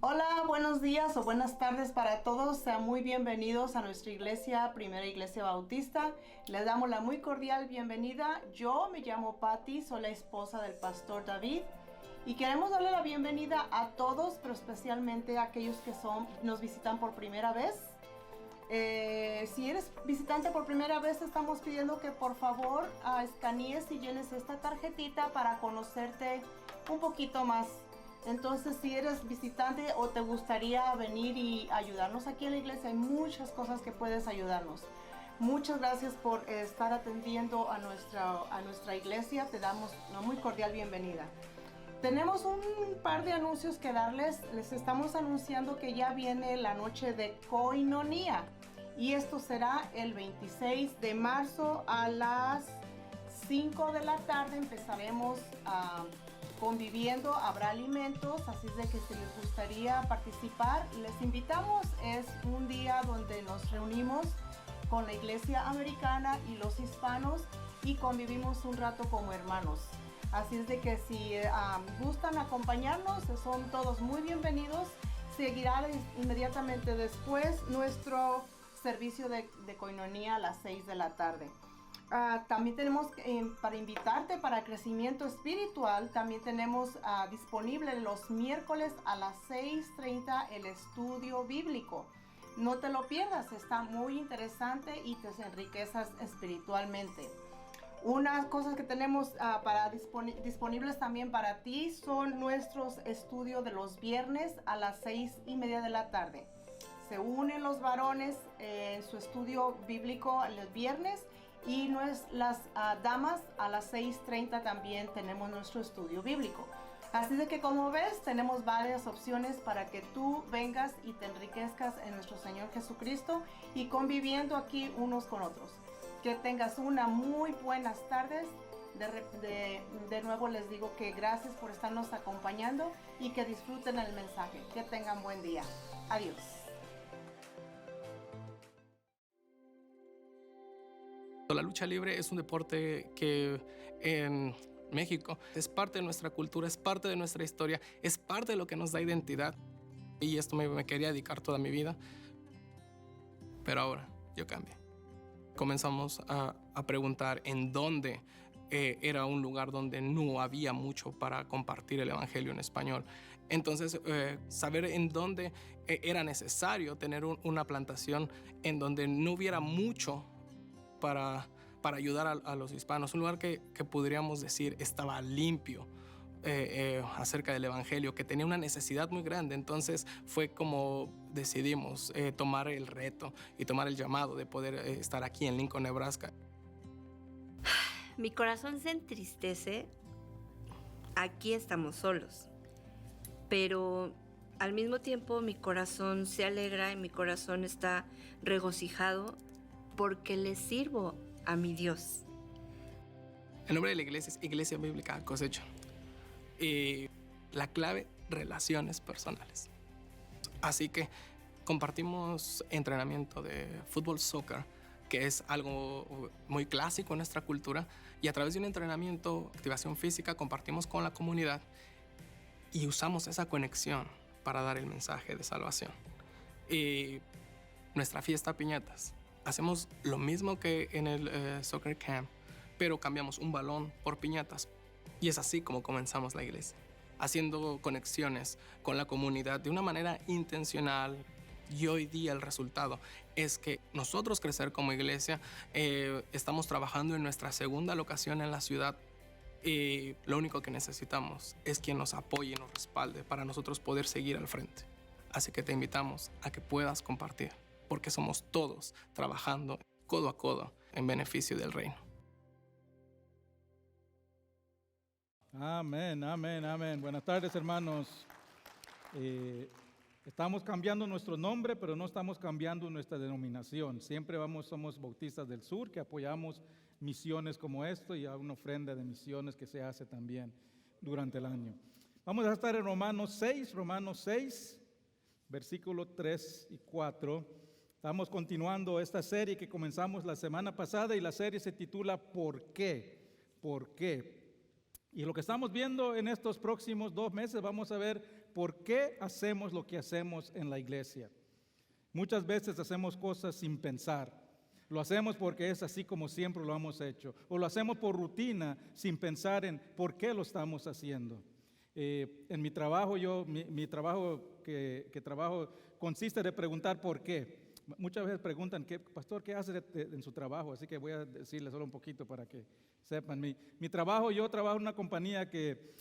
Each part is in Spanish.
Hola, buenos días o buenas tardes para todos. Sean muy bienvenidos a nuestra iglesia, Primera Iglesia Bautista. Les damos la muy cordial bienvenida. Yo me llamo Patti, soy la esposa del pastor David. Y queremos darle la bienvenida a todos, pero especialmente a aquellos que nos visitan por primera vez. Si eres visitante por primera vez, te estamos pidiendo que por favor escanees y llenes esta tarjetita para conocerte un poquito más. Entonces, si eres visitante o te gustaría venir y ayudarnos aquí en la iglesia, hay muchas cosas que puedes ayudarnos. Muchas gracias por estar atendiendo a nuestra iglesia. Te damos una muy cordial bienvenida. Tenemos un par de anuncios que darles. Les estamos anunciando que ya viene la noche de Koinonia. Y esto será el 26 de marzo a las 5 de la tarde. Empezaremos conviviendo, habrá alimentos, así es de que si les gustaría participar, les invitamos. Es un día donde nos reunimos con la iglesia americana y los hispanos y convivimos un rato como hermanos. Así es de que si gustan acompañarnos, son todos muy bienvenidos. Seguirá inmediatamente después nuestro servicio de Koinonia a las 6 de la tarde. También tenemos para invitarte para crecimiento espiritual, también tenemos disponible los miércoles a las 6:30 el estudio bíblico. No te lo pierdas, está muy interesante y te enriqueces espiritualmente. Unas cosas que tenemos disponibles también para ti son nuestros estudios de los viernes a las 6:30 de la tarde. Se unen los varones en su estudio bíblico el viernes y las damas a las 6:30 también tenemos nuestro estudio bíblico. Así de que como ves, tenemos varias opciones para que tú vengas y te enriquezcas en nuestro Señor Jesucristo y conviviendo aquí unos con otros. Que tengas una muy buenas tardes. De nuevo les digo que gracias por estarnos acompañando y que disfruten el mensaje. Que tengan buen día. Adiós. La lucha libre es un deporte que en México es parte de nuestra cultura, es parte de nuestra historia, es parte de lo que nos da identidad. Y esto me quería dedicar toda mi vida, pero ahora yo cambié. Comenzamos a preguntar en dónde era un lugar donde no había mucho para compartir el evangelio en español. Entonces, saber en dónde era necesario tener una plantación en donde no hubiera mucho para ayudar a los hispanos, un lugar que podríamos decir estaba limpio acerca del evangelio, que tenía una necesidad muy grande. Entonces fue como decidimos tomar el reto y tomar el llamado de poder estar aquí en Lincoln, Nebraska. Mi corazón se entristece. Aquí estamos solos, pero al mismo tiempo mi corazón se alegra y mi corazón está regocijado porque le sirvo a mi Dios. El nombre de la iglesia es Iglesia Bíblica Cosecha. Y la clave, relaciones personales. Así que compartimos entrenamiento de fútbol, soccer, que es algo muy clásico en nuestra cultura, y a través de un entrenamiento, activación física, compartimos con la comunidad y usamos esa conexión para dar el mensaje de salvación. Y nuestra fiesta piñatas, hacemos lo mismo que en el soccer camp, pero cambiamos un balón por piñatas. Y es así como comenzamos la iglesia, haciendo conexiones con la comunidad de una manera intencional. Y hoy día el resultado es que nosotros crecer como iglesia, estamos trabajando en nuestra segunda locación en la ciudad. Y lo único que necesitamos es quien nos apoye y nos respalde para nosotros poder seguir al frente. Así que te invitamos a que puedas compartir, porque somos todos trabajando codo a codo en beneficio del reino. Amén, amén, amén. Buenas tardes, hermanos. Estamos cambiando nuestro nombre, pero no estamos cambiando nuestra denominación. Siempre somos Bautistas del Sur, que apoyamos misiones como esto y a una ofrenda de misiones que se hace también durante el año. Vamos a estar en Romanos 6, versículo 3 y 4. Estamos continuando esta serie que comenzamos la semana pasada y la serie se titula ¿Por qué? ¿Por qué? Y lo que estamos viendo en estos próximos 2 meses, vamos a ver por qué hacemos lo que hacemos en la iglesia. Muchas veces hacemos cosas sin pensar. Lo hacemos porque es así como siempre lo hemos hecho. O lo hacemos por rutina sin pensar en por qué lo estamos haciendo. En mi trabajo, mi trabajo que trabajo consiste de preguntar por qué. Muchas veces preguntan, pastor, ¿qué hace en su trabajo? Así que voy a decirles solo un poquito para que sepan. Mi trabajo, yo trabajo en una compañía que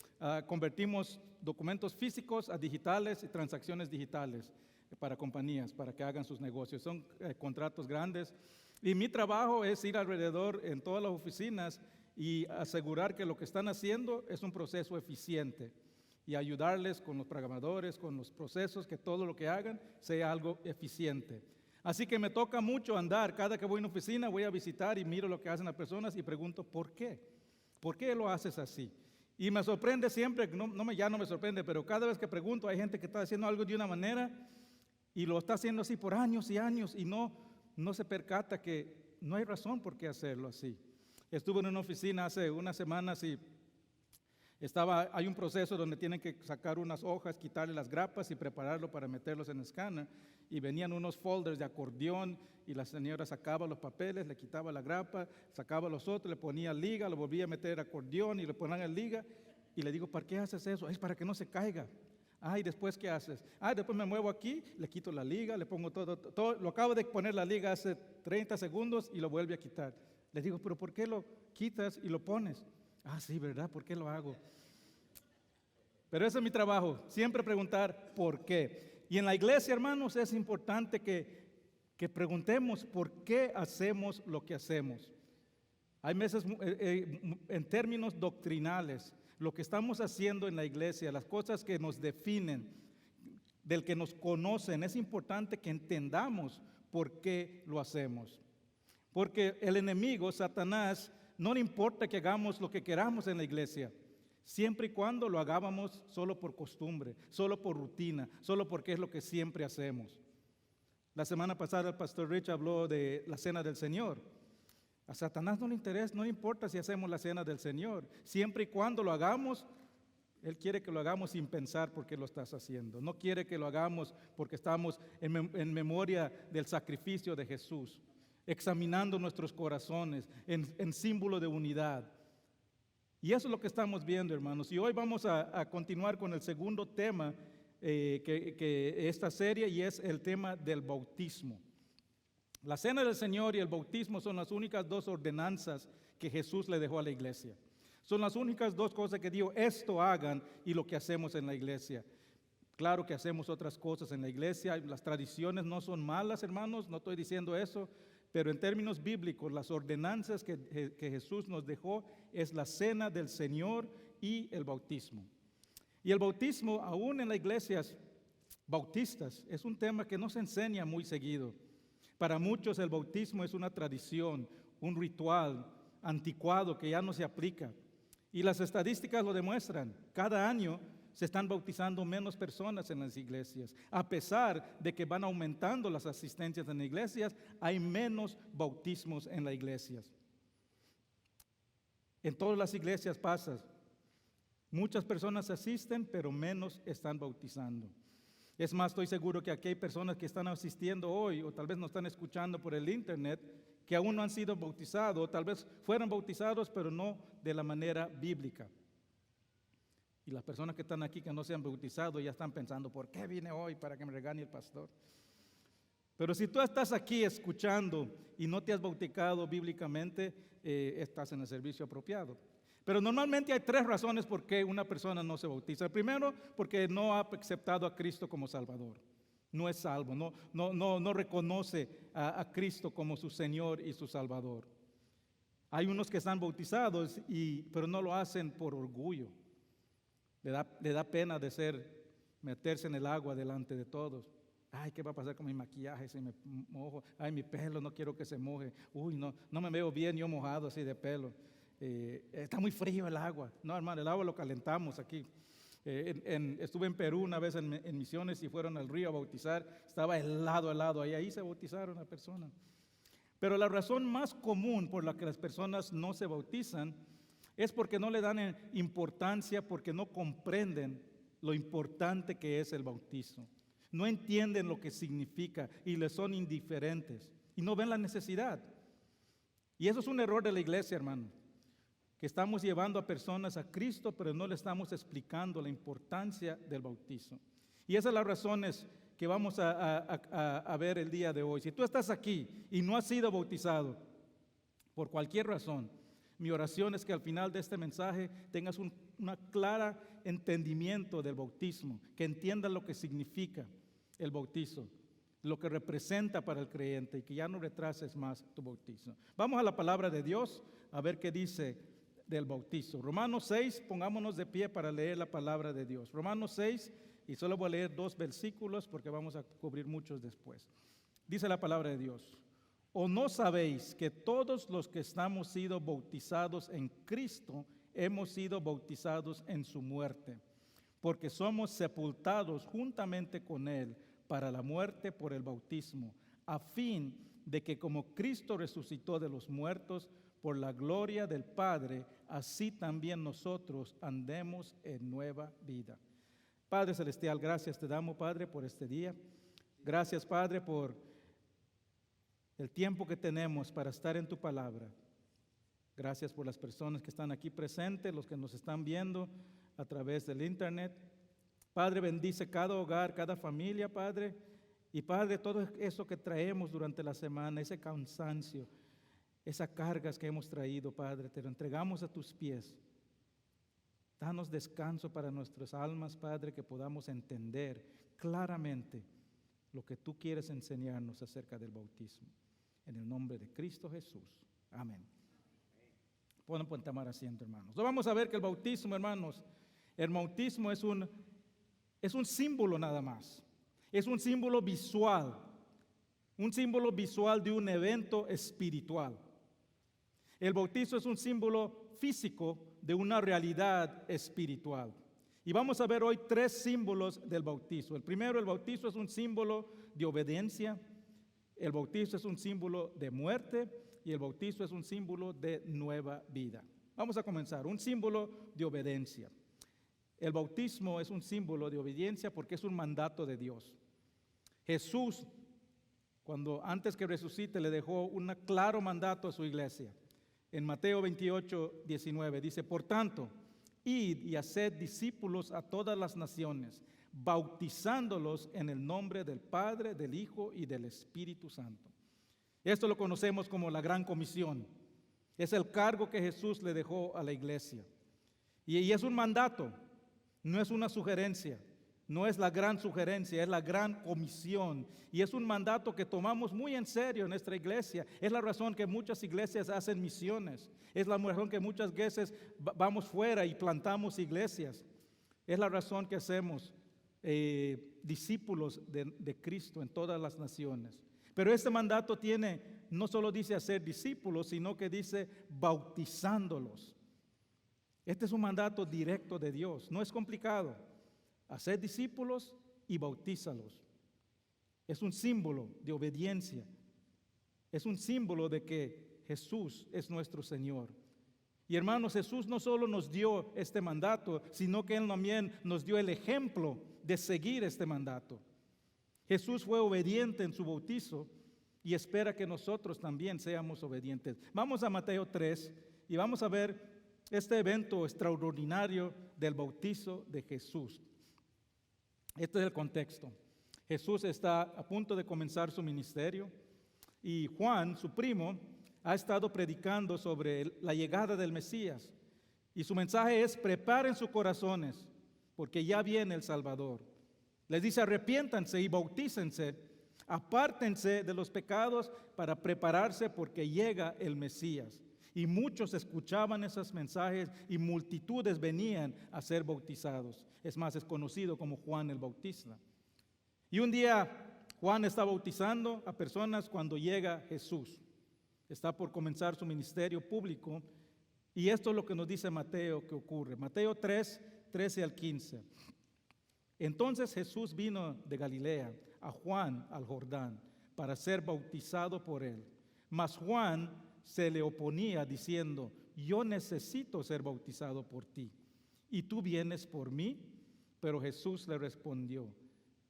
convertimos documentos físicos a digitales y transacciones digitales para compañías, para que hagan sus negocios. Son contratos grandes. Y mi trabajo es ir alrededor en todas las oficinas y asegurar que lo que están haciendo es un proceso eficiente y ayudarles con los programadores, con los procesos, que todo lo que hagan sea algo eficiente. Así que me toca mucho andar. Cada que voy a una oficina voy a visitar y miro lo que hacen las personas y pregunto, ¿por qué? ¿Por qué lo haces así? Y me sorprende siempre, ya no me sorprende, pero cada vez que pregunto hay gente que está haciendo algo de una manera y lo está haciendo así por años y años y no se percata que no hay razón por qué hacerlo así. Estuve en una oficina hace unas semanas y hay un proceso donde tienen que sacar unas hojas, quitarle las grapas y prepararlo para meterlos en el escáner. Y venían unos folders de acordeón y la señora sacaba los papeles, le quitaba la grapa, sacaba los otros, le ponía liga, lo volvía a meter acordeón y le ponían en liga. Y le digo, ¿para qué haces eso? Es para que no se caiga. ¿Y después qué haces? Después me muevo aquí, le quito la liga, le pongo todo. Lo acabo de poner la liga hace 30 segundos y lo vuelve a quitar. Le digo, ¿pero por qué lo quitas y lo pones? Sí, ¿verdad? ¿Por qué lo hago? Pero ese es mi trabajo, siempre preguntar por qué. Y en la iglesia, hermanos, es importante que preguntemos por qué hacemos lo que hacemos. Hay veces, en términos doctrinales, lo que estamos haciendo en la iglesia, las cosas que nos definen, del que nos conocen, es importante que entendamos por qué lo hacemos. Porque el enemigo, Satanás, no le importa que hagamos lo que queramos en la iglesia, siempre y cuando lo hagamos solo por costumbre, solo por rutina, solo porque es lo que siempre hacemos. La semana pasada el pastor Rich habló de la cena del Señor. A Satanás no le interesa, no le importa si hacemos la cena del Señor. Siempre y cuando lo hagamos, él quiere que lo hagamos sin pensar por qué lo estás haciendo. No quiere que lo hagamos porque estamos en memoria del sacrificio de Jesús, examinando nuestros corazones en símbolo de unidad. Y eso es lo que estamos viendo, hermanos. Y hoy vamos a continuar con el segundo tema que esta serie, y es el tema del bautismo. La cena del Señor y el bautismo son las únicas 2 ordenanzas que Jesús le dejó a la iglesia. Son las únicas 2 cosas que dijo, esto hagan, y lo que hacemos en la iglesia. Claro que hacemos otras cosas en la iglesia, las tradiciones no son malas, hermanos, no estoy diciendo eso, pero en términos bíblicos, las ordenanzas que Jesús nos dejó es la cena del Señor y el bautismo. Y el bautismo, aún en las iglesias bautistas, es un tema que no se enseña muy seguido. Para muchos el bautismo es una tradición, un ritual anticuado que ya no se aplica. Y las estadísticas lo demuestran. Cada año se están bautizando menos personas en las iglesias. A pesar de que van aumentando las asistencias en las iglesias, hay menos bautismos en las iglesias. En todas las iglesias pasa. Muchas personas asisten, pero menos están bautizando. Es más, estoy seguro que aquí hay personas que están asistiendo hoy, o tal vez nos están escuchando por el internet, que aún no han sido bautizados, o tal vez fueron bautizados, pero no de la manera bíblica. Y las personas que están aquí que no se han bautizado ya están pensando, ¿por qué vine hoy para que me regañe el pastor? Pero si tú estás aquí escuchando y no te has bautizado bíblicamente, estás en el servicio apropiado. Pero normalmente hay 3 razones por qué una persona no se bautiza. Primero, porque no ha aceptado a Cristo como Salvador. No es salvo, no reconoce a Cristo como su Señor y su Salvador. Hay unos que están bautizados, pero no lo hacen por orgullo. Le da pena meterse en el agua delante de todos. ¿Qué va a pasar con mi maquillaje si me mojo? Mi pelo, no quiero que se moje. No me veo bien yo mojado así de pelo. Está muy frío el agua. No, hermano, el agua lo calentamos aquí. Estuve en Perú una vez en misiones y fueron al río a bautizar. Estaba helado, ahí se bautizaron a personas. Pero la razón más común por la que las personas no se bautizan es porque no le dan importancia, porque no comprenden lo importante que es el bautizo. No entienden lo que significa y les son indiferentes y no ven la necesidad. Y eso es un error de la iglesia, hermano, que estamos llevando a personas a Cristo, pero no le estamos explicando la importancia del bautizo. Y esas son las razones que vamos a ver el día de hoy. Si tú estás aquí y no has sido bautizado, por cualquier razón, mi oración es que al final de este mensaje tengas un claro entendimiento del bautismo, que entiendas lo que significa el bautizo, lo que representa para el creyente y que ya no retrases más tu bautizo. Vamos a la palabra de Dios a ver qué dice del bautizo. Romanos 6, pongámonos de pie para leer la palabra de Dios. Romanos 6, y solo voy a leer 2 versículos porque vamos a cubrir muchos después. Dice la palabra de Dios: ¿O no sabéis que todos los que estamos sido bautizados en Cristo hemos sido bautizados en su muerte? Porque somos sepultados juntamente con Él para la muerte por el bautismo, a fin de que como Cristo resucitó de los muertos por la gloria del Padre, así también nosotros andemos en nueva vida. Padre Celestial, gracias te damos, Padre, por este día. Gracias, Padre, por el tiempo que tenemos para estar en tu palabra. Gracias por las personas que están aquí presentes, los que nos están viendo a través del internet. Padre, bendice cada hogar, cada familia, Padre. Y Padre, todo eso que traemos durante la semana, ese cansancio, esas cargas que hemos traído, Padre, te lo entregamos a tus pies. Danos descanso para nuestras almas, Padre, que podamos entender claramente lo que tú quieres enseñarnos acerca del bautismo. En el nombre de Cristo Jesús. Amén. Pueden tomar asiento, hermanos. Vamos a ver que el bautismo, hermanos, el bautismo es un símbolo nada más. Es un símbolo visual de un evento espiritual. El bautismo es un símbolo físico de una realidad espiritual. Y vamos a ver hoy 3 símbolos del bautismo. El primero, el bautismo es un símbolo de obediencia. El bautismo es un símbolo de muerte y el bautismo es un símbolo de nueva vida. Vamos a comenzar. Un símbolo de obediencia. El bautismo es un símbolo de obediencia porque es un mandato de Dios. Jesús, antes que resucite, le dejó un claro mandato a su iglesia. En Mateo 28, 19 dice: por tanto, id y haced discípulos a todas las naciones, bautizándolos en el nombre del Padre, del Hijo y del Espíritu Santo. Esto lo conocemos como la Gran Comisión. Es el cargo que Jesús le dejó a la iglesia. Y es un mandato, no es una sugerencia, no es la gran sugerencia, es la gran comisión. Y es un mandato que tomamos muy en serio en nuestra iglesia. Es la razón que muchas iglesias hacen misiones. Es la razón que muchas veces vamos fuera y plantamos iglesias. Es la razón que hacemos discípulos de Cristo en todas las naciones. Pero este mandato no solo dice hacer discípulos, sino que dice bautizándolos. Este es un mandato directo de Dios, no es complicado. Hacer discípulos y bautízalos. Es un símbolo de obediencia. Es un símbolo de que Jesús es nuestro Señor. Y hermanos, Jesús no solo nos dio este mandato, sino que Él también nos dio el ejemplo de seguir este mandato. Jesús fue obediente en su bautizo y espera que nosotros también seamos obedientes. Vamos a Mateo 3 y vamos a ver este evento extraordinario del bautizo de Jesús. Este es el contexto. Jesús está a punto de comenzar su ministerio y Juan, su primo, ha estado predicando sobre la llegada del Mesías. Y su mensaje es: preparen sus corazones, porque ya viene el Salvador. Les dice: arrepiéntanse y bautícense, apártense de los pecados para prepararse porque llega el Mesías. Y muchos escuchaban esos mensajes y multitudes venían a ser bautizados. Es más, es conocido como Juan el Bautista. Y un día Juan está bautizando a personas cuando llega Jesús. Está por comenzar su ministerio público. Y esto es lo que nos dice Mateo que ocurre. Mateo 3, 13 al 15. Entonces Jesús vino de Galilea a Juan al Jordán para ser bautizado por él. Mas Juan se le oponía diciendo: yo necesito ser bautizado por ti, ¿y tú vienes por mí? Pero Jesús le respondió,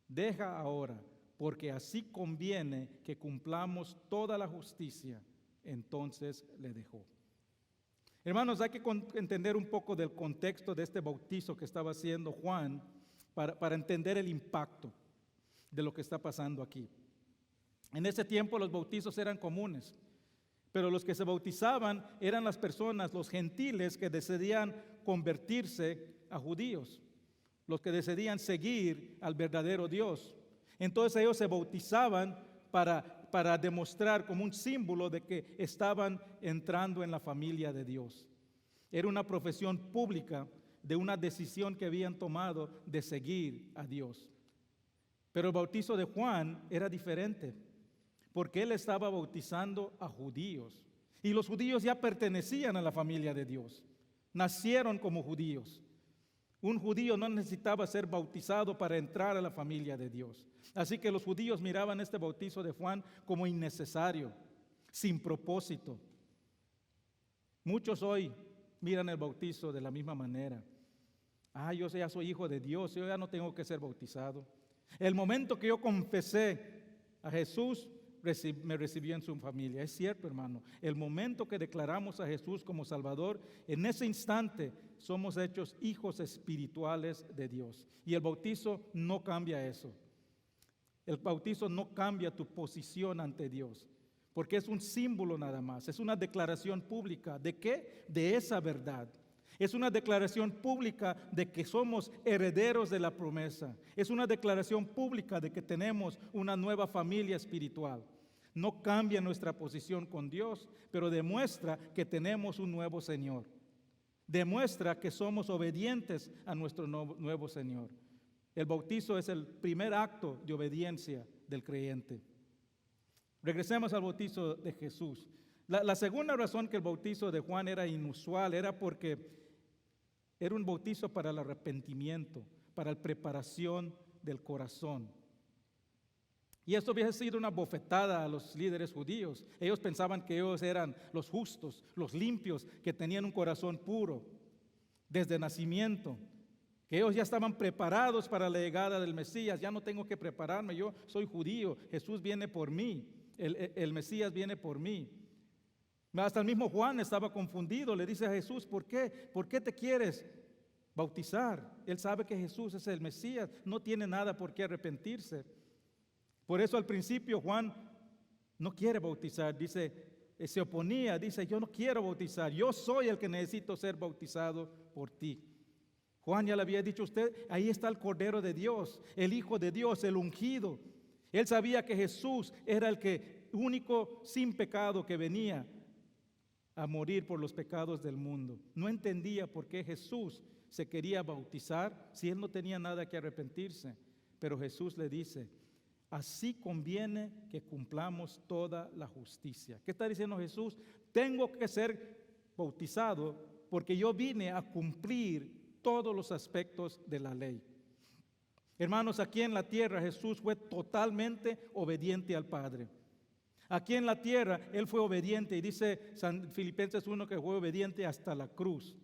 deja ahora, porque así conviene que cumplamos toda la justicia. Entonces le dejó. Hermanos, hay que entender un poco del contexto de este bautizo que estaba haciendo Juan para entender el impacto de lo que está pasando aquí. En ese tiempo los bautizos eran comunes, pero los que se bautizaban eran las personas, los gentiles que decidían convertirse a judíos, los que decidían seguir al verdadero Dios. Entonces ellos se bautizaban para demostrar como un símbolo de que estaban entrando en la familia de Dios. Era una profesión pública de una decisión que habían tomado de seguir a Dios. Pero el bautizo de Juan era diferente, porque él estaba bautizando a judíos. Y los judíos ya pertenecían a la familia de Dios. Nacieron como judíos. Un judío no necesitaba ser bautizado para entrar a la familia de Dios. Así que los judíos miraban este bautizo de Juan como innecesario, sin propósito. Muchos hoy miran el bautizo de la misma manera. Yo ya soy hijo de Dios, yo ya no tengo que ser bautizado. El momento que yo confesé a Jesús, me recibió en su familia. Es cierto, hermano. El momento que declaramos a Jesús como Salvador, en ese instante somos hechos hijos espirituales de Dios. Y el bautizo no cambia eso. El bautizo no cambia tu posición ante Dios, porque es un símbolo nada más. Es una declaración pública. ¿De qué? De esa verdad. Es una declaración pública de que somos herederos de la promesa. Es una declaración pública de que tenemos una nueva familia espiritual. No cambia nuestra posición con Dios, pero demuestra que tenemos un nuevo Señor. Demuestra que somos obedientes a nuestro nuevo Señor. El bautizo es el primer acto de obediencia del creyente. Regresemos al bautizo de Jesús. La segunda razón que el bautizo de Juan era inusual era porque era un bautizo para el arrepentimiento, para la preparación del corazón. Y esto había sido una bofetada a los líderes judíos. Ellos pensaban que ellos eran los justos, los limpios, que tenían un corazón puro desde nacimiento, que ellos ya estaban preparados para la llegada del Mesías. Ya no tengo que prepararme, yo soy judío, Jesús viene por mí, el Mesías viene por mí. Hasta el mismo Juan estaba confundido, le dice a Jesús, ¿por qué? ¿Por qué te quieres bautizar? Él sabe que Jesús es el Mesías, no tiene nada por qué arrepentirse. Por eso al principio Juan no quiere bautizar, se oponía, dice, yo no quiero bautizar, yo soy el que necesito ser bautizado por ti. Juan ya le había dicho a usted, ahí está el Cordero de Dios, el Hijo de Dios, el ungido. Él sabía que Jesús era el único sin pecado que venía a morir por los pecados del mundo. No entendía por qué Jesús se quería bautizar si él no tenía nada que arrepentirse. Pero Jesús le dice, así conviene que cumplamos toda la justicia. ¿Qué está diciendo Jesús? Tengo que ser bautizado porque yo vine a cumplir todos los aspectos de la ley. Hermanos, aquí en la tierra Jesús fue totalmente obediente al Padre. Aquí en la tierra Él fue obediente y dice Filipenses 1 que fue obediente hasta la cruz.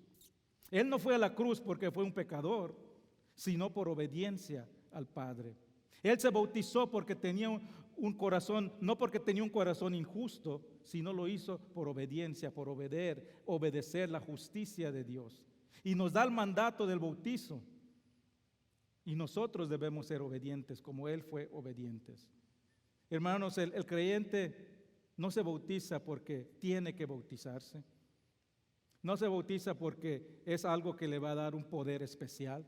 Él no fue a la cruz porque fue un pecador, sino por obediencia al Padre. Él se bautizó porque tenía un corazón, no porque tenía un corazón injusto, sino lo hizo por obediencia, por obedecer la justicia de Dios. Y nos da el mandato del bautizo. Y nosotros debemos ser obedientes como Él fue obedientes. Hermanos, el creyente no se bautiza porque tiene que bautizarse. No se bautiza porque es algo que le va a dar un poder especial.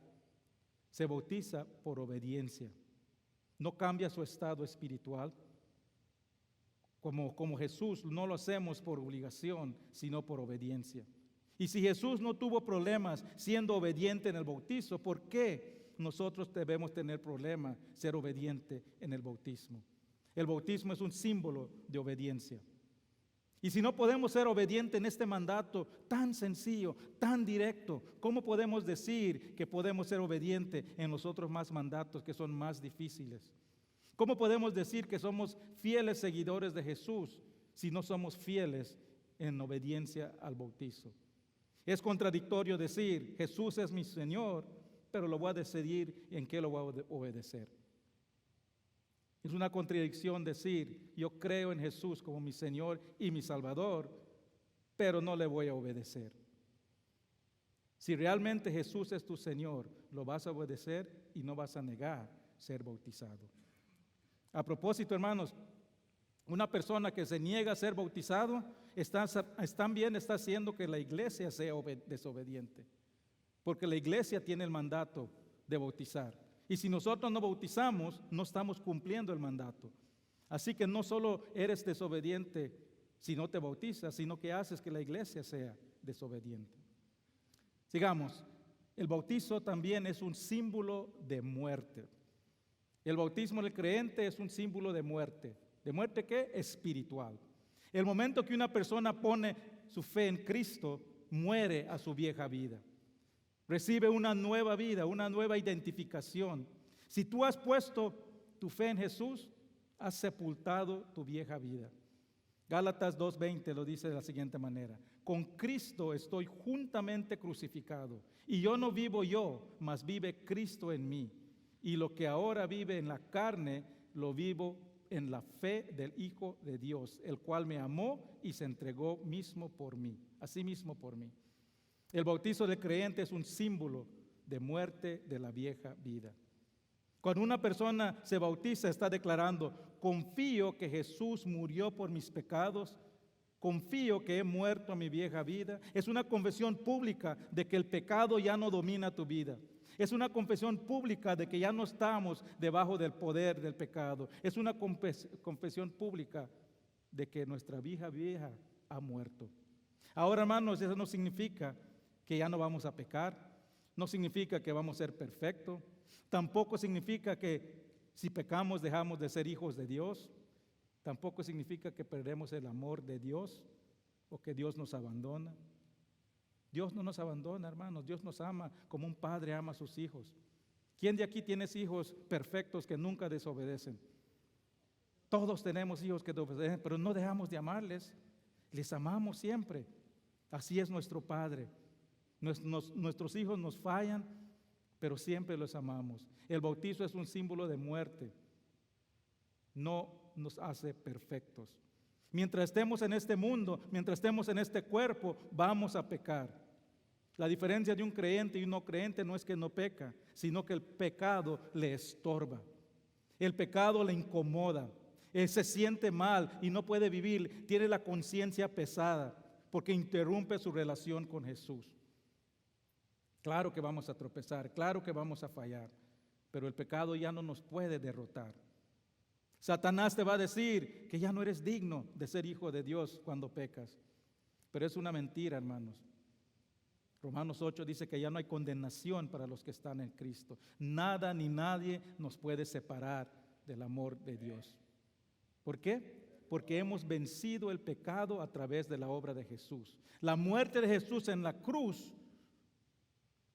Se bautiza por obediencia. No cambia su estado espiritual. Como Jesús, no lo hacemos por obligación, sino por obediencia. Y si Jesús no tuvo problemas siendo obediente en el bautizo, ¿por qué nosotros debemos tener problemas ser obediente en el bautismo? El bautismo es un símbolo de obediencia. Y si no podemos ser obedientes en este mandato tan sencillo, tan directo, ¿cómo podemos decir que podemos ser obedientes en los otros más mandatos que son más difíciles? ¿Cómo podemos decir que somos fieles seguidores de Jesús si no somos fieles en obediencia al bautizo? Es contradictorio decir, Jesús es mi Señor, pero lo voy a decidir en qué lo voy a obedecer. Es una contradicción decir, yo creo en Jesús como mi Señor y mi Salvador, pero no le voy a obedecer. Si realmente Jesús es tu Señor, lo vas a obedecer y no vas a negar ser bautizado. A propósito, hermanos, una persona que se niega a ser bautizado, también está haciendo que la iglesia sea desobediente. Porque la iglesia tiene el mandato de bautizar. Y si nosotros no bautizamos, no estamos cumpliendo el mandato. Así que no solo eres desobediente si no te bautizas, sino que haces que la iglesia sea desobediente. Sigamos. El bautizo también es un símbolo de muerte. El bautismo del creyente es un símbolo de muerte. ¿De muerte qué? Espiritual. El momento que una persona pone su fe en Cristo, muere a su vieja vida. Recibe una nueva vida, una nueva identificación. Si tú has puesto tu fe en Jesús, has sepultado tu vieja vida. Gálatas 2:20 lo dice de la siguiente manera: con Cristo estoy juntamente crucificado, y yo no vivo yo, mas vive Cristo en mí. Y lo que ahora vive en la carne, lo vivo en la fe del Hijo de Dios, el cual me amó y se entregó mismo por mí, así mismo por mí. El bautizo del creyente es un símbolo de muerte de la vieja vida. Cuando una persona se bautiza, está declarando: confío que Jesús murió por mis pecados, confío que he muerto a mi vieja vida. Es una confesión pública de que el pecado ya no domina tu vida. Es una confesión pública de que ya no estamos debajo del poder del pecado. Es una confesión pública de que nuestra vieja ha muerto. Ahora, hermanos, eso no significa que ya no vamos a pecar, no significa que vamos a ser perfectos, tampoco significa que si pecamos dejamos de ser hijos de Dios, tampoco significa que perdemos el amor de Dios o que Dios nos abandona. Dios no nos abandona, hermanos. Dios nos ama como un padre ama a sus hijos. ¿Quién de aquí tiene hijos perfectos que nunca desobedecen? Todos tenemos hijos que desobedecen, pero no dejamos de amarles. Les amamos siempre. Así es nuestro Padre. Nuestros hijos nos fallan, pero siempre los amamos. El bautizo es un símbolo de muerte. No nos hace perfectos. Mientras estemos en este mundo, mientras estemos en este cuerpo, vamos a pecar. La diferencia de un creyente y un no creyente no es que no peca, sino que el pecado le estorba. El pecado le incomoda. Él se siente mal y no puede vivir. Tiene la conciencia pesada porque interrumpe su relación con Jesús. Claro que vamos a tropezar, claro que vamos a fallar, pero el pecado ya no nos puede derrotar. Satanás te va a decir que ya no eres digno de ser hijo de Dios cuando pecas. Pero es una mentira, hermanos. Romanos 8 dice que ya no hay condenación para los que están en Cristo. Nada ni nadie nos puede separar del amor de Dios. ¿Por qué? Porque hemos vencido el pecado a través de la obra de Jesús. La muerte de Jesús en la cruz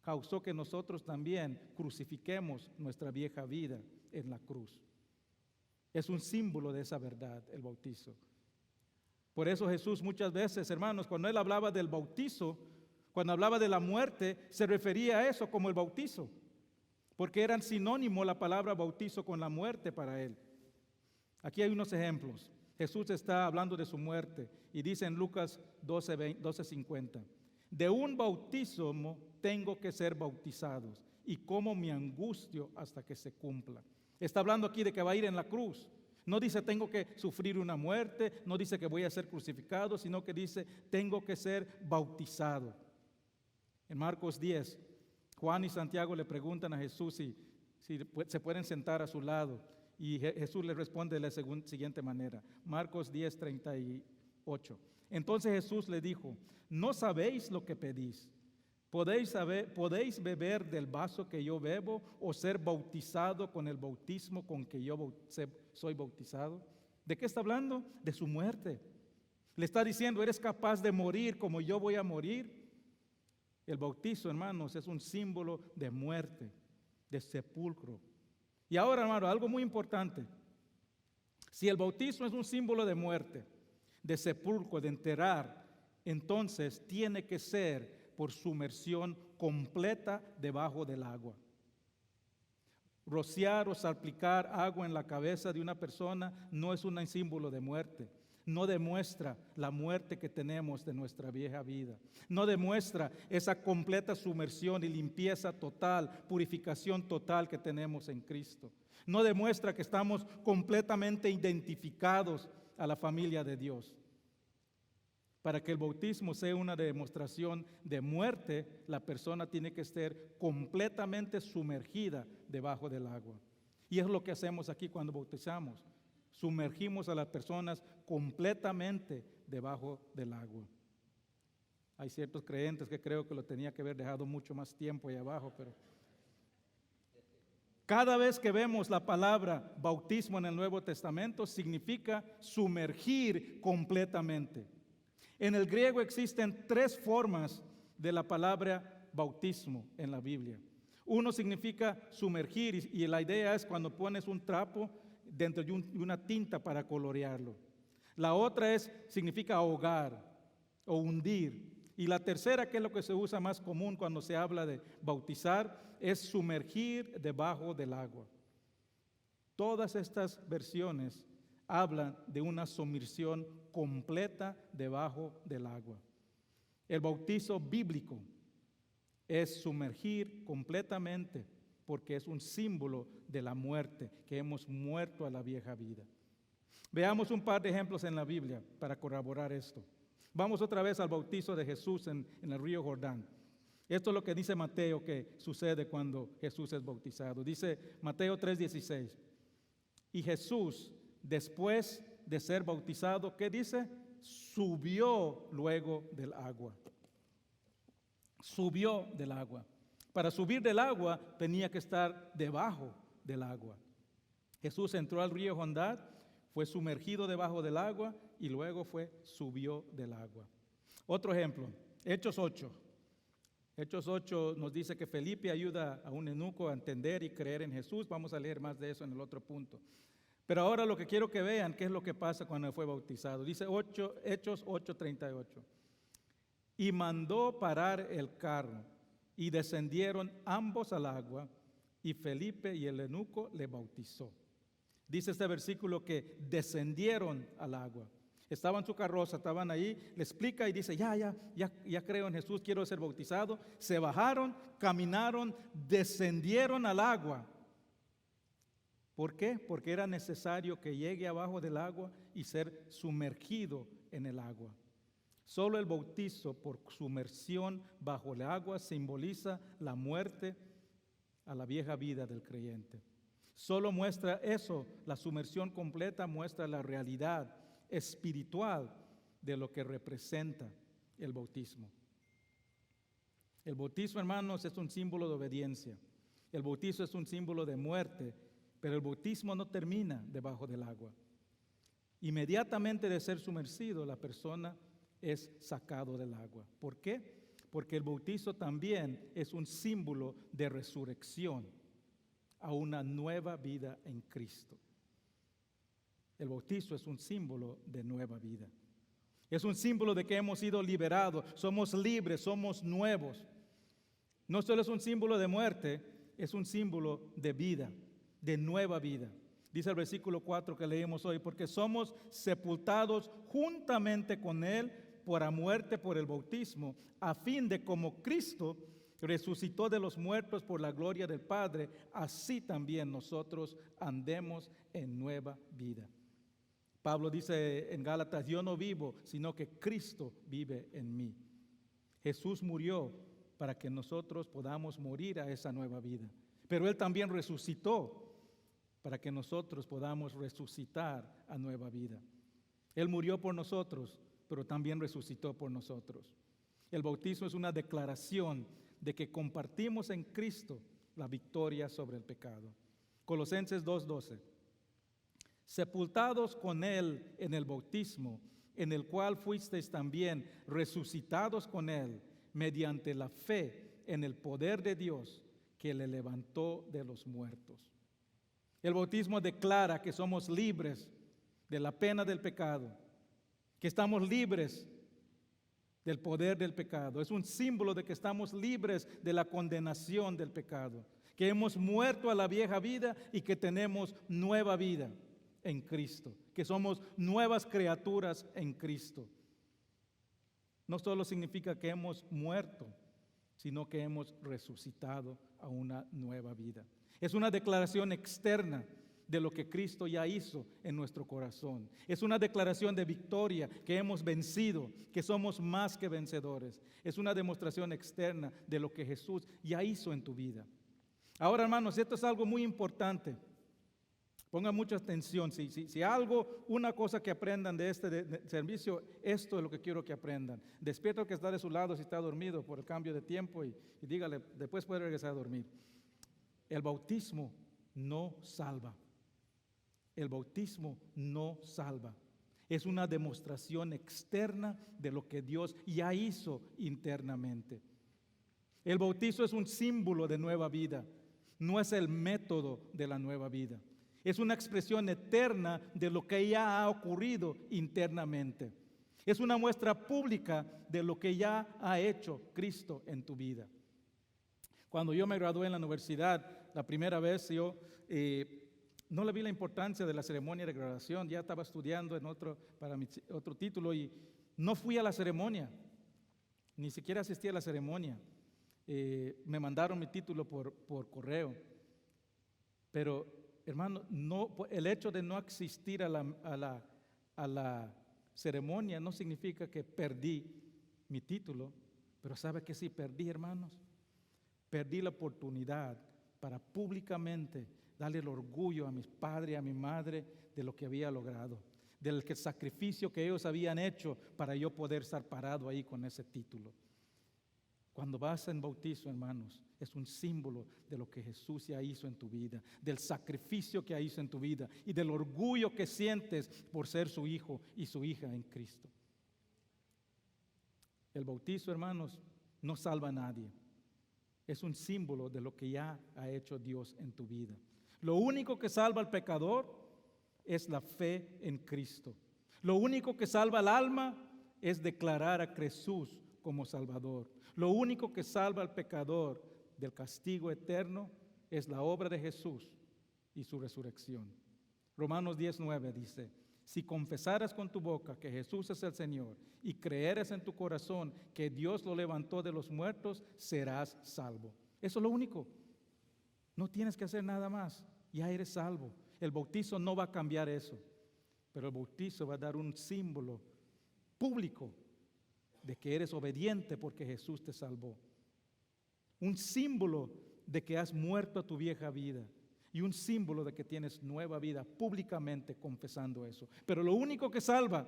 causó que nosotros también crucifiquemos nuestra vieja vida en la cruz. Es un símbolo de esa verdad, el bautizo. Por eso Jesús muchas veces, hermanos, cuando Él hablaba del bautizo, cuando hablaba de la muerte, se refería a eso como el bautizo, porque eran sinónimo la palabra bautizo con la muerte para Él. Aquí hay unos ejemplos. Jesús está hablando de su muerte y dice en Lucas 12:50, de un bautismo tengo que ser bautizados y como mi angustio hasta que se cumpla. Está hablando aquí de que va a ir en la cruz. No dice tengo que sufrir una muerte, no dice que voy a ser crucificado, sino que dice tengo que ser bautizado. En Marcos 10, Juan y Santiago le preguntan a Jesús si se pueden sentar a su lado. Y Jesús les responde de la siguiente manera. Marcos 10:38. Entonces Jesús le dijo, ¿no sabéis lo que pedís? ¿Podéis beber del vaso que yo bebo o ser bautizado con el bautismo con que yo soy bautizado? ¿De qué está hablando? De su muerte. Le está diciendo, ¿eres capaz de morir como yo voy a morir? El bautizo, hermanos, es un símbolo de muerte, de sepulcro. Y ahora, hermano, algo muy importante. Si el bautismo es un símbolo de muerte, de sepulcro, de enterrar, entonces tiene que ser por sumersión completa debajo del agua. Rociar o salpicar agua en la cabeza de una persona no es un símbolo de muerte. No demuestra la muerte que tenemos de nuestra vieja vida. No demuestra esa completa sumersión y limpieza total, purificación total que tenemos en Cristo. No demuestra que estamos completamente identificados a la familia de Dios. Para que el bautismo sea una demostración de muerte, la persona tiene que estar completamente sumergida debajo del agua. Y es lo que hacemos aquí cuando bautizamos. Sumergimos a las personas completamente debajo del agua. Hay ciertos creyentes que creo que lo tenía que haber dejado mucho más tiempo ahí abajo, pero cada vez que vemos la palabra bautismo en el Nuevo Testamento, significa sumergir completamente. En el griego existen 3 formas de la palabra bautismo en la Biblia. Uno significa sumergir y la idea es cuando pones un trapo dentro de una tinta para colorearlo. La otra significa ahogar o hundir. Y la tercera, que es lo que se usa más común cuando se habla de bautizar, es sumergir debajo del agua. Todas estas versiones hablan de una sumersión completa debajo del agua. El bautizo bíblico es sumergir completamente porque es un símbolo de la muerte, que hemos muerto a la vieja vida. Veamos un par de ejemplos en la Biblia para corroborar esto. Vamos otra vez al bautizo de Jesús en el río Jordán. Esto es lo que dice Mateo que sucede cuando Jesús es bautizado. Dice Mateo 3:16. Y Jesús, después de ser bautizado, ¿qué dice? Subió luego del agua. Subió del agua. Para subir del agua tenía que estar debajo del agua. Jesús entró al río Jordán, fue sumergido debajo del agua y luego subió del agua. Otro ejemplo, Hechos 8. Hechos 8 nos dice que Felipe ayuda a un eunuco a entender y creer en Jesús. Vamos a leer más de eso en el otro punto. Pero ahora lo que quiero que vean, qué es lo que pasa cuando fue bautizado. Dice Hechos 8:38. Y mandó parar el carro, y descendieron ambos al agua, y Felipe y el eunuco le bautizó. Dice este versículo que descendieron al agua. Estaban en su carroza, estaban ahí, le explica y dice, ya creo en Jesús, quiero ser bautizado. Se bajaron, caminaron, descendieron al agua. ¿Por qué? Porque era necesario que llegue abajo del agua y ser sumergido en el agua. Solo el bautizo por sumersión bajo el agua simboliza la muerte a la vieja vida del creyente. Solo muestra eso, la sumersión completa muestra la realidad espiritual de lo que representa el bautismo. El bautismo, hermanos, es un símbolo de obediencia. El bautizo es un símbolo de muerte, pero el bautismo no termina debajo del agua. Inmediatamente de ser sumergido, la persona es sacado del agua. ¿Por qué? Porque el bautizo también es un símbolo de resurrección a una nueva vida en Cristo. El bautizo es un símbolo de nueva vida. Es un símbolo de que hemos sido liberados, somos libres, somos nuevos. No solo es un símbolo de muerte, es un símbolo de vida, de nueva vida. Dice el versículo 4 que leímos hoy, porque somos sepultados juntamente con Él por la muerte por el bautismo, a fin de como Cristo resucitó de los muertos por la gloria del Padre, así también nosotros andemos en nueva vida. Pablo dice en Gálatas, yo no vivo, sino que Cristo vive en mí. Jesús murió para que nosotros podamos morir a esa nueva vida, pero Él también resucitó para que nosotros podamos resucitar a nueva vida. Él murió por nosotros, pero también resucitó por nosotros. El bautismo es una declaración de que compartimos en Cristo la victoria sobre el pecado. Colosenses 2:12. Sepultados con Él en el bautismo, en el cual fuisteis también resucitados con Él, mediante la fe en el poder de Dios que le levantó de los muertos. El bautismo declara que somos libres de la pena del pecado, que estamos libres del poder del pecado. Es un símbolo de que estamos libres de la condenación del pecado, que hemos muerto a la vieja vida y que tenemos nueva vida en Cristo, que somos nuevas criaturas en Cristo. No solo significa que hemos muerto, sino que hemos resucitado a una nueva vida. Es una declaración externa de lo que Cristo ya hizo en nuestro corazón. Es una declaración de victoria, que hemos vencido, que somos más que vencedores. Es una demostración externa de lo que Jesús ya hizo en tu vida. Ahora, hermanos, esto es algo muy importante. Pongan mucha atención. Si algo, una cosa que aprendan de este servicio, esto es lo que quiero que aprendan. Despierta al que está de su lado si está dormido por el cambio de tiempo y dígale, después puede regresar a dormir. El bautismo no salva. El bautismo no salva. Es una demostración externa de lo que Dios ya hizo internamente. El bautizo es un símbolo de nueva vida, no es el método de la nueva vida. Es una expresión eterna de lo que ya ha ocurrido internamente. Es una muestra pública de lo que ya ha hecho Cristo en tu vida. Cuando yo me gradué en la universidad, la primera vez yo no le vi la importancia de la ceremonia de graduación. Ya estaba estudiando para mi otro título y no fui a la ceremonia, ni siquiera asistí a la ceremonia. Me mandaron mi título por correo. Pero, hermano, el hecho de no asistir a la ceremonia no significa que perdí mi título. Pero ¿sabe qué sí perdí, hermanos? Perdí la oportunidad para públicamente darle el orgullo a mis padres y a mi madre de lo que había logrado, del sacrificio que ellos habían hecho para yo poder estar parado ahí con ese título. Cuando vas en bautizo, hermanos, es un símbolo de lo que Jesús ya hizo en tu vida, del sacrificio que hizo en tu vida y del orgullo que sientes por ser su hijo y su hija en Cristo. El bautizo, hermanos, no salva a nadie. Es un símbolo de lo que ya ha hecho Dios en tu vida. Lo único que salva al pecador es la fe en Cristo. Lo único que salva al alma es declarar a Jesús como Salvador. Lo único que salva al pecador del castigo eterno es la obra de Jesús y su resurrección. Romanos 10:9 dice: si confesaras con tu boca que Jesús es el Señor y creeres en tu corazón que Dios lo levantó de los muertos, serás salvo. Eso es lo único. No tienes que hacer nada más. Ya eres salvo. El bautizo no va a cambiar eso, pero el bautizo va a dar un símbolo público de que eres obediente porque Jesús te salvó. Un símbolo de que has muerto a tu vieja vida y un símbolo de que tienes nueva vida públicamente confesando eso. Pero lo único que salva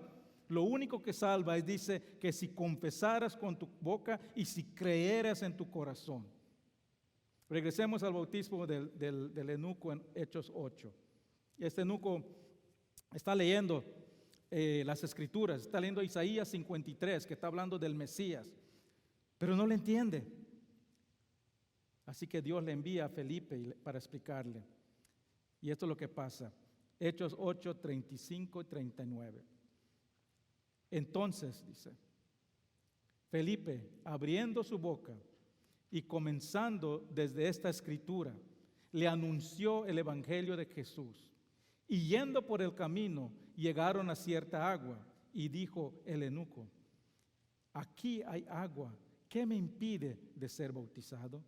es, dice, que si confesaras con tu boca y si creyeras en tu corazón. Regresemos al bautismo del eunuco en Hechos 8. Este eunuco está leyendo las Escrituras, está leyendo Isaías 53, que está hablando del Mesías, pero no le entiende. Así que Dios le envía a Felipe para explicarle. Y esto es lo que pasa. Hechos 8, 35 y 39. Entonces, dice, Felipe, abriendo su boca y comenzando desde esta escritura, le anunció el evangelio de Jesús. Y yendo por el camino, llegaron a cierta agua, y dijo el eunuco: aquí hay agua, ¿qué me impide de ser bautizado?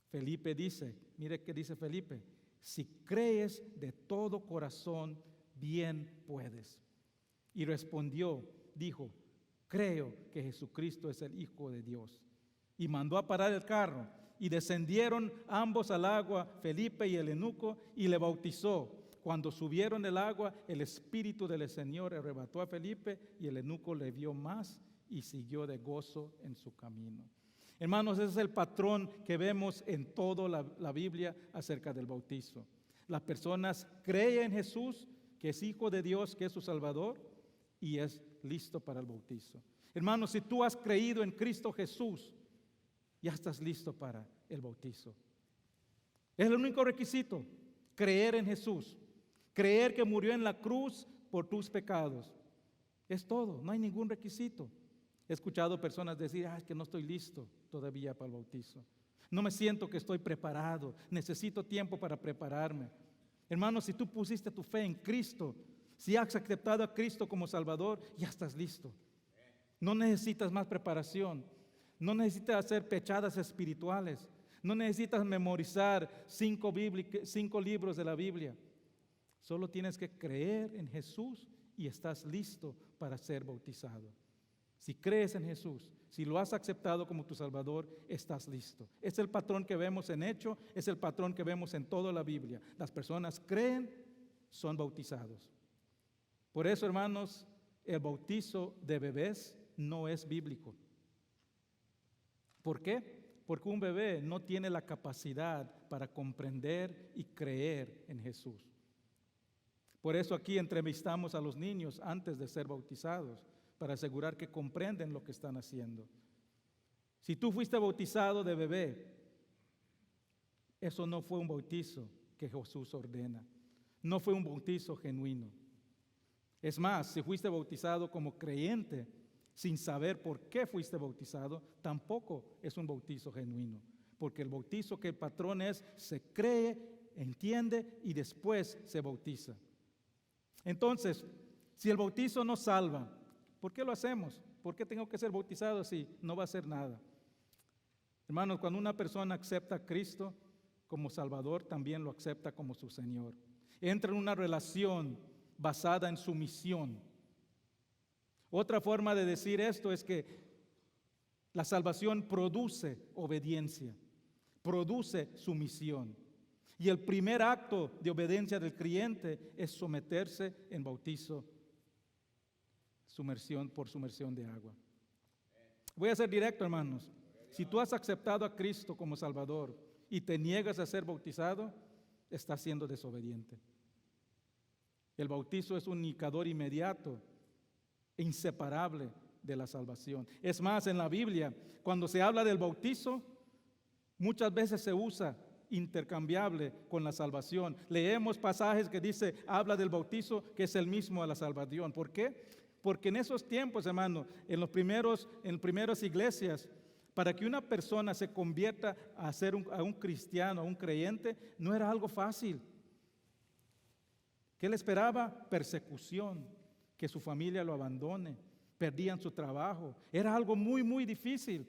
Felipe dice, mire qué dice Felipe: si crees de todo corazón, bien puedes. Y respondió, dijo: creo que Jesucristo es el Hijo de Dios. Y mandó a parar el carro, y descendieron ambos al agua, Felipe y el eunuco, y le bautizó. Cuando subieron del agua, el Espíritu del Señor arrebató a Felipe, y el eunuco le vio más y siguió de gozo en su camino. Hermanos, ese es el patrón que vemos en toda la Biblia acerca del bautizo. Las personas creen en Jesús, que es Hijo de Dios, que es su Salvador, y es listo para el bautizo. Hermanos, si tú has creído en Cristo Jesús, ya estás listo para el bautizo. Es el único requisito: creer en Jesús, creer que murió en la cruz por tus pecados. Es todo, no hay ningún requisito. He escuchado personas decir, es que no estoy listo todavía para el bautizo. No me siento que estoy preparado, necesito tiempo para prepararme. Hermano, si tú pusiste tu fe en Cristo, si has aceptado a Cristo como Salvador, ya estás listo. No necesitas más preparación, no necesitas hacer pechadas espirituales, no necesitas memorizar 5 libros de la Biblia. Solo tienes que creer en Jesús y estás listo para ser bautizado. Si crees en Jesús, si lo has aceptado como tu Salvador, estás listo. Es el patrón que vemos en Hechos, es el patrón que vemos en toda la Biblia. Las personas creen, son bautizados. Por eso, hermanos, el bautizo de bebés no es bíblico. ¿Por qué? Porque un bebé no tiene la capacidad para comprender y creer en Jesús. Por eso aquí entrevistamos a los niños antes de ser bautizados, para asegurar que comprenden lo que están haciendo. Si tú fuiste bautizado de bebé, eso no fue un bautizo que Jesús ordena. No fue un bautizo genuino. Es más, si fuiste bautizado como creyente, sin saber por qué fuiste bautizado, tampoco es un bautizo genuino. Porque el bautizo que el patrón es, se cree, entiende y después se bautiza. Entonces, si el bautizo no salva, ¿por qué lo hacemos? ¿Por qué tengo que ser bautizado si no va a hacer nada? Hermanos, cuando una persona acepta a Cristo como Salvador, también lo acepta como su Señor. Entra en una relación basada en sumisión. Otra forma de decir esto es que la salvación produce obediencia, produce sumisión. Y el primer acto de obediencia del creyente es someterse en bautizo, por sumersión de agua. Voy a ser directo, hermanos. Si tú has aceptado a Cristo como Salvador y te niegas a ser bautizado, estás siendo desobediente. El bautizo es un indicador inmediato e inseparable de la salvación. Es más, en la Biblia, cuando se habla del bautizo, muchas veces se usa intercambiable con la salvación. Leemos pasajes que habla del bautizo que es el mismo a la salvación. ¿Por qué? Porque en esos tiempos, hermano, en las primeras iglesias, para que una persona se convierta a un cristiano, a un creyente, no era algo fácil. ¿Qué le esperaba? Persecución, que su familia lo abandone, perdían su trabajo. Era algo muy, muy difícil.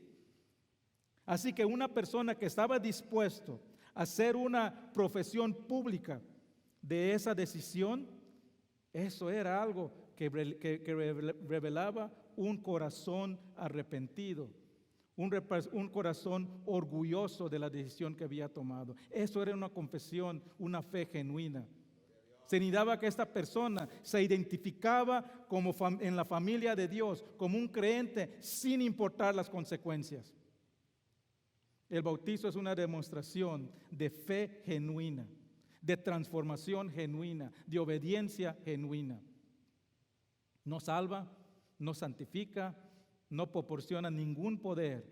Así que una persona que estaba dispuesto a hacer una profesión pública de esa decisión, eso era algo que revelaba un corazón arrepentido, un corazón orgulloso de la decisión que había tomado. Eso era una confesión, una fe genuina. Se necesitaba que esta persona se identificaba en la familia de Dios, como un creyente, sin importar las consecuencias. El bautizo es una demostración de fe genuina, de transformación genuina, de obediencia genuina. No salva, no santifica, no proporciona ningún poder,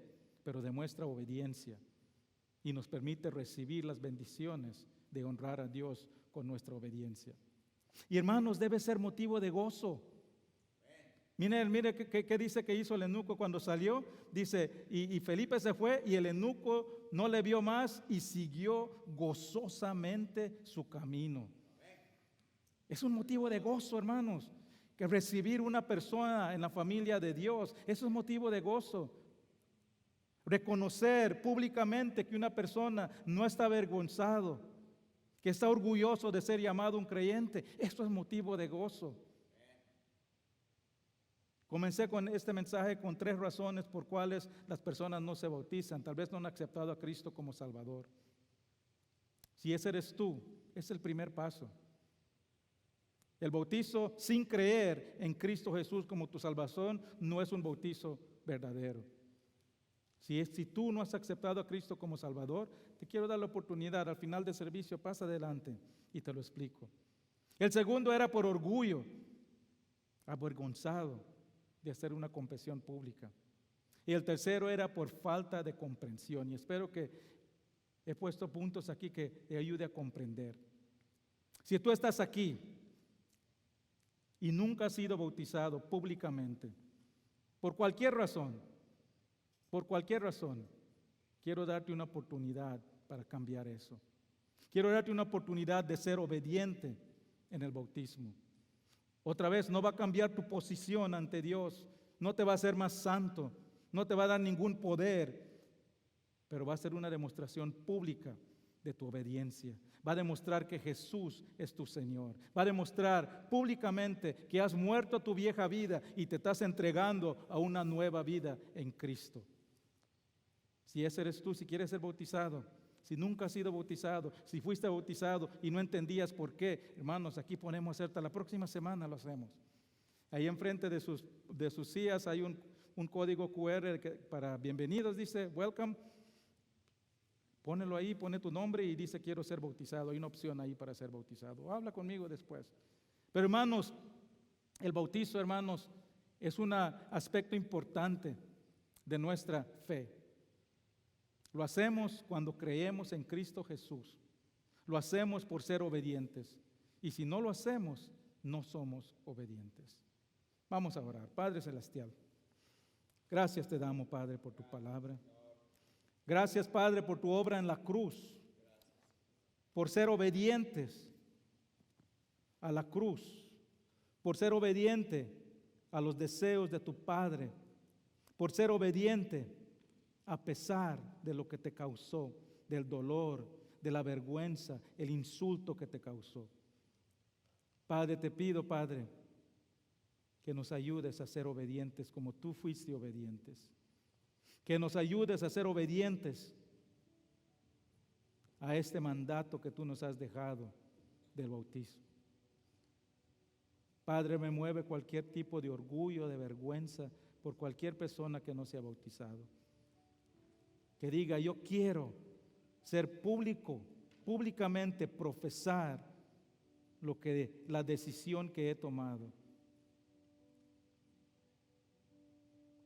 pero demuestra obediencia y nos permite recibir las bendiciones de honrar a Dios con nuestra obediencia. Y hermanos, debe ser motivo de gozo. Mire qué dice que hizo el eunuco cuando salió. Dice, y Felipe se fue y el eunuco no le vio más y siguió gozosamente su camino. Es un motivo de gozo, hermanos, que recibir una persona en la familia de Dios, eso es motivo de gozo. Reconocer públicamente que una persona no está avergonzado, que está orgulloso de ser llamado un creyente, eso es motivo de gozo. Comencé con este mensaje con 3 razones por cuales las personas no se bautizan. Tal vez no han aceptado a Cristo como Salvador. Si ese eres tú, es el primer paso. El bautizo sin creer en Cristo Jesús como tu salvación no es un bautizo verdadero. Si tú no has aceptado a Cristo como Salvador, te quiero dar la oportunidad. Al final del servicio, pasa adelante y te lo explico. El segundo era por orgullo, avergonzado de hacer una confesión pública. Y el tercero era por falta de comprensión. Y espero que he puesto puntos aquí que te ayude a comprender. Si tú estás aquí y nunca has sido bautizado públicamente, por cualquier razón, quiero darte una oportunidad para cambiar eso. Quiero darte una oportunidad de ser obediente en el bautismo. Otra vez, no va a cambiar tu posición ante Dios, no te va a hacer más santo, no te va a dar ningún poder, pero va a ser una demostración pública de tu obediencia. Va a demostrar que Jesús es tu Señor. Va a demostrar públicamente que has muerto a tu vieja vida y te estás entregando a una nueva vida en Cristo. Si ese eres tú, si quieres ser bautizado, si nunca has sido bautizado, si fuiste bautizado y no entendías por qué, hermanos, aquí ponemos hasta la próxima semana lo hacemos. Ahí enfrente de sus sillas hay un código QR para bienvenidos, dice welcome. Pónelo ahí, pone tu nombre y dice quiero ser bautizado. Hay una opción ahí para ser bautizado. Habla conmigo después. Pero hermanos, el bautizo, hermanos, es un aspecto importante de nuestra fe. Lo hacemos cuando creemos en Cristo Jesús. Lo hacemos por ser obedientes. Y si no lo hacemos, no somos obedientes. Vamos a orar. Padre Celestial, gracias te damos, Padre, por tu palabra. Gracias, Padre, por tu obra en la cruz, por ser obedientes a la cruz, por ser obediente a los deseos de tu Padre, por ser obediente a pesar de lo que te causó, del dolor, de la vergüenza, el insulto que te causó. Padre, te pido, Padre, que nos ayudes a ser obedientes como tú fuiste obedientes. Que nos ayudes a ser obedientes a este mandato que tú nos has dejado del bautismo. Padre, me mueve cualquier tipo de orgullo, de vergüenza por cualquier persona que no sea bautizado. Que diga, yo quiero ser públicamente profesar la decisión que he tomado.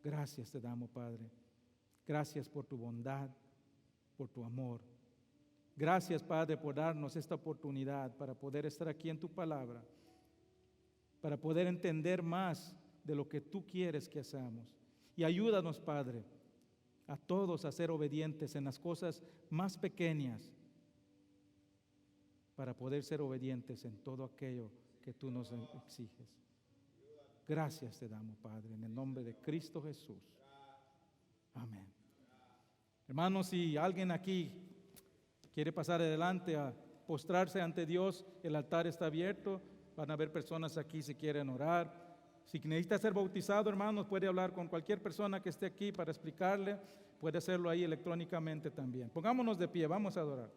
Gracias te damos, Padre. Gracias por tu bondad, por tu amor. Gracias, Padre, por darnos esta oportunidad para poder estar aquí en tu palabra, para poder entender más de lo que tú quieres que hagamos. Y ayúdanos, Padre, a todos a ser obedientes en las cosas más pequeñas, para poder ser obedientes en todo aquello que tú nos exiges. Gracias te damos, Padre, en el nombre de Cristo Jesús. Amén. Hermanos, si alguien aquí quiere pasar adelante a postrarse ante Dios, el altar está abierto. Van a haber personas aquí si quieren orar. Si necesita ser bautizado, hermanos, puede hablar con cualquier persona que esté aquí para explicarle. Puede hacerlo ahí electrónicamente también. Pongámonos de pie, vamos a adorar.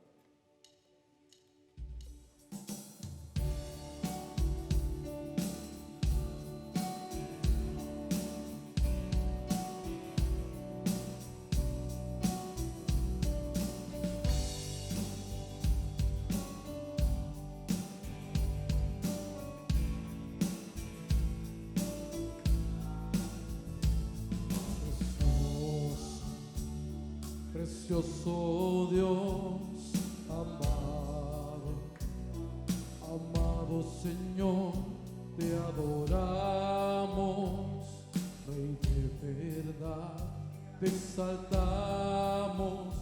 Precioso Dios, amado Señor, te adoramos, Rey de verdad, te exaltamos,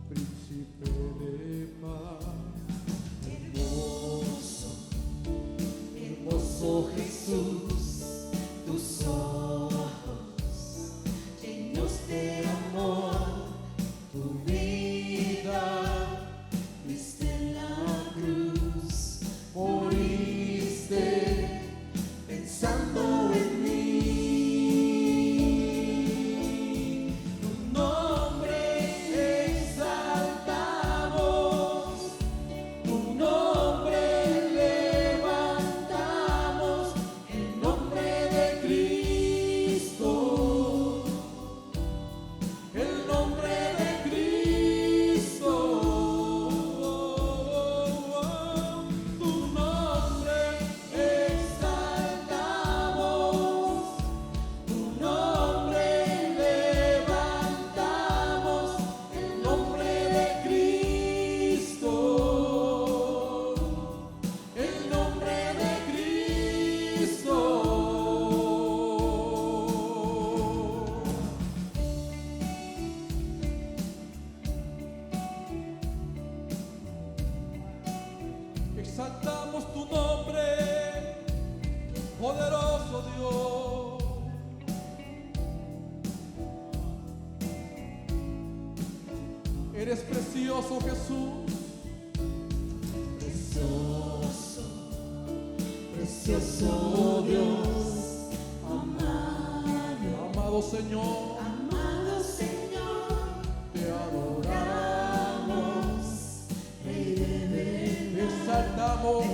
Príncipe de paz. Hermoso Jesús, tus ojos llenos de amor. Tu vida viste en la cruz, moriste pensando en mí. Tu nombre exaltamos, tu nombre levantamos, el nombre de Cristo, el nombre de Exaltamos tu nombre, poderoso Dios. Eres precioso, Jesús. Precioso, precioso Dios, amado Señor, te adoramos, te exaltamos,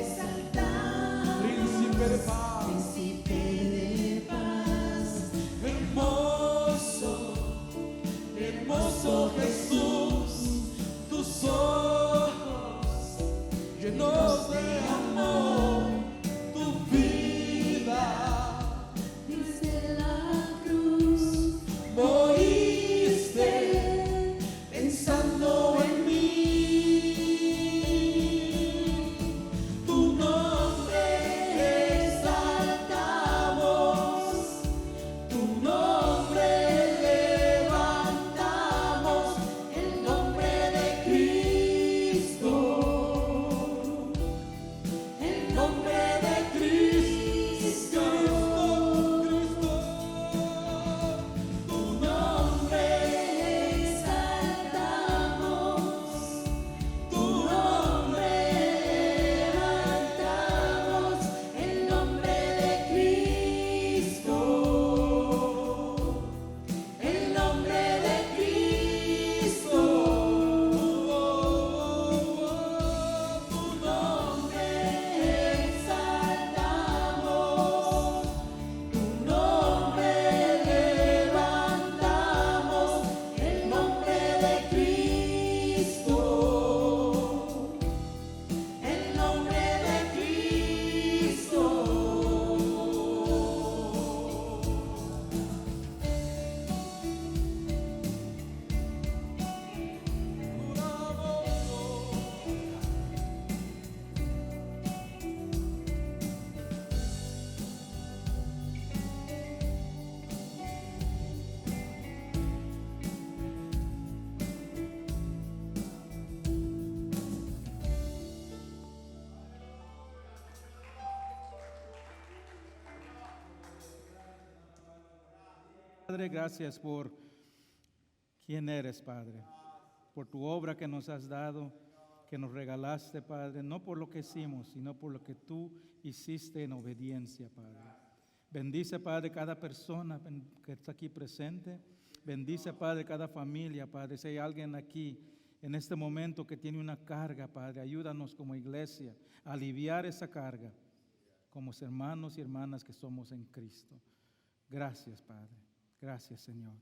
príncipe de paz, hermoso, hermoso Jesús, tus ojos llenos de amor, tu vida desde la cruz moriste pensando en mí. Tu nombre exaltamos, tu nombre levantamos, el nombre de Cristo, el nombre de Cristo, tu nombre exaltamos, tu nombre levantamos, el nombre de Cristo, el nombre de Cristo, tu nombre exaltamos, tu nombre levantamos, el nombre de Cristo, el nombre de Cristo. Padre, gracias por quién eres, Padre, por tu obra que nos has dado, que nos regalaste, Padre, no por lo que hicimos, sino por lo que tú hiciste en obediencia, Padre. Bendice, Padre, cada persona que está aquí presente. Bendice, Padre, cada familia, Padre. Si hay alguien aquí en este momento que tiene una carga, Padre, ayúdanos como iglesia a aliviar esa carga como hermanos y hermanas que somos en Cristo. Gracias, Padre. Gracias, Señor.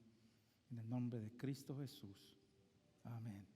En el nombre de Cristo Jesús. Amén.